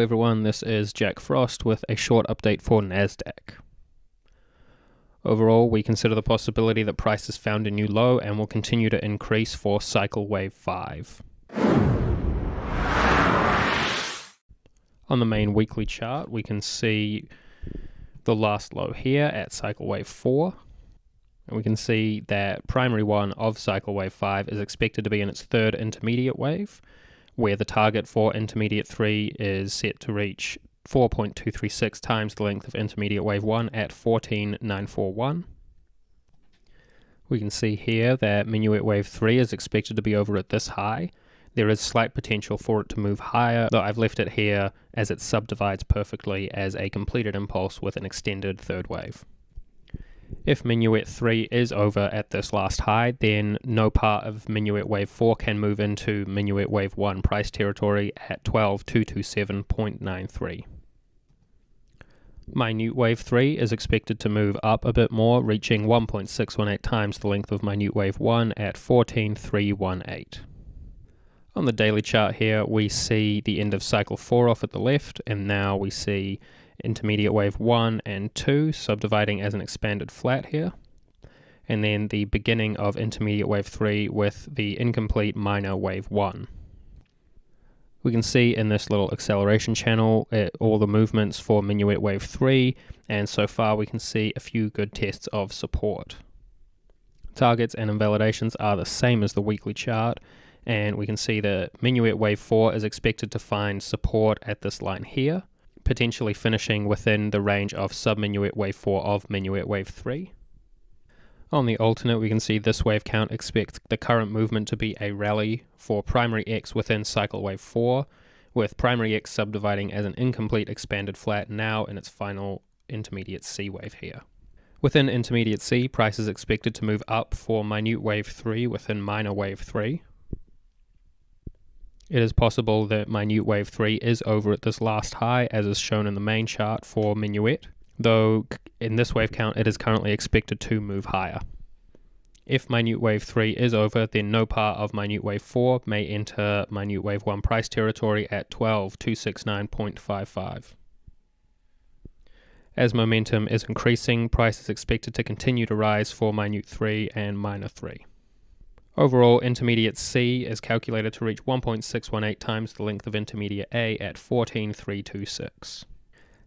everyone, this is Jack Frost with a short update for Nasdaq. Overall, we consider the possibility that price has found a new low and will continue to increase for cycle wave 5. On the main weekly chart, we can see the last low here at cycle wave 4. And we can see that primary one of cycle wave 5 is expected to be in its third intermediate wave, where the target for intermediate 3 is set to reach 4.236 times the length of intermediate wave 1 at 14,941. We can see here that minuet wave 3 is expected to be over at this high. There is slight potential for it to move higher, though I've left it here as it subdivides perfectly as a completed impulse with an extended third wave. If minuet 3 is over at this last high, then no part of minuet wave 4 can move into minuet wave 1 price territory at 12,227.93. Minute wave 3 is expected to move up a bit more, reaching 1.618 times the length of minute wave 1 at 14,318. On the daily chart here, we see the end of cycle 4 off at the left, and now we see intermediate wave 1 and 2 subdividing as an expanded flat here, and then the beginning of intermediate wave 3 with the incomplete minor wave 1. We can see in this little acceleration channel all the movements for minuet wave 3, and so far we can see a few good tests of support. Targets and invalidations are the same as the weekly chart, and we can see that minuet wave 4 is expected to find support at this line here, potentially finishing within the range of sub-minuet wave 4 of minuet wave 3. On the alternate, we can see this wave count expects the current movement to be a rally for primary X within cycle wave 4, with primary X subdividing as an incomplete expanded flat now in its final intermediate C wave here. Within intermediate C, price is expected to move up for minute wave 3 within minor wave 3. It is possible that minute wave 3 is over at this last high, as is shown in the main chart for minuet, though in this wave count it is currently expected to move higher. If minute wave 3 is over, then no part of minute wave 4 may enter minute wave 1 price territory at 12,269.55. As momentum is increasing, price is expected to continue to rise for minute 3 and minor 3. Overall, intermediate C is calculated to reach 1.618 times the length of intermediate A at 14,326.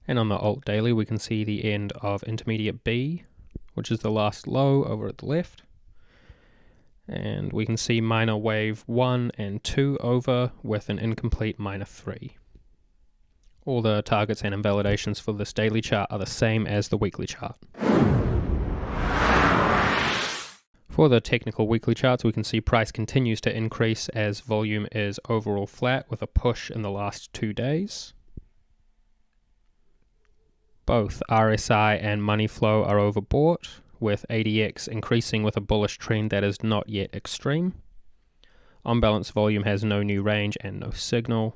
And on the alt daily, we can see the end of intermediate B, which is the last low over at the left. And we can see minor wave 1 and 2 over with an incomplete minor 3. All the targets and invalidations for this daily chart are the same as the weekly chart. For the technical weekly charts, we can see price continues to increase as volume is overall flat with a push in the last 2 days. Both RSI and money flow are overbought, with ADX increasing with a bullish trend that is not yet extreme. On balance, volume has no new range and no signal,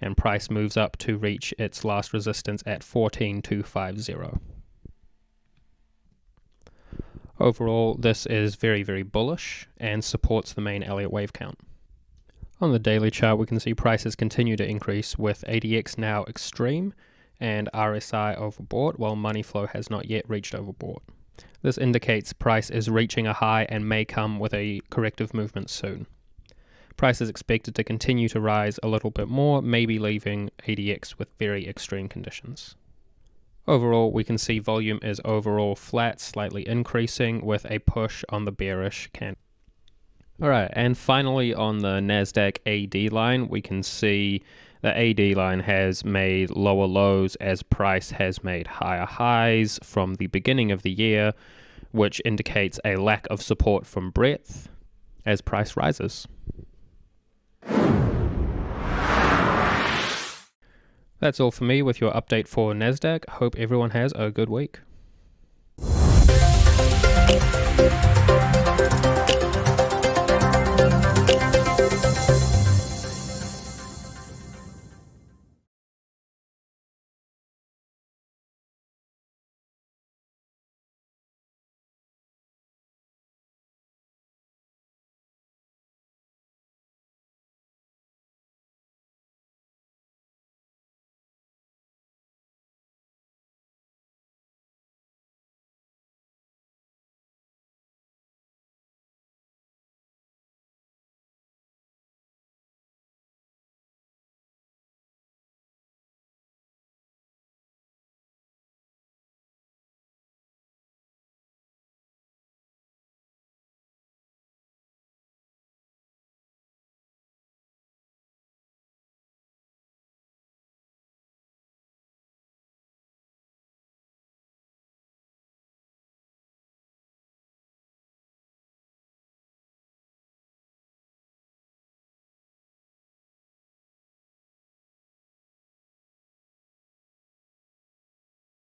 and price moves up to reach its last resistance at 14,250. Overall, this is very, very bullish and supports the main Elliott wave count. On the daily chart, we can see prices continue to increase with ADX now extreme and RSI overbought, while money flow has not yet reached overbought. This indicates price is reaching a high and may come with a corrective movement soon. Price is expected to continue to rise a little bit more, maybe leaving ADX with very extreme conditions. Overall, we can see volume is overall flat, slightly increasing with a push on the bearish candle. Alright, and finally on the Nasdaq AD line, we can see the AD line has made lower lows as price has made higher highs from the beginning of the year, which indicates a lack of support from breadth as price rises. That's all for me with your update for Nasdaq. Hope everyone has a good week.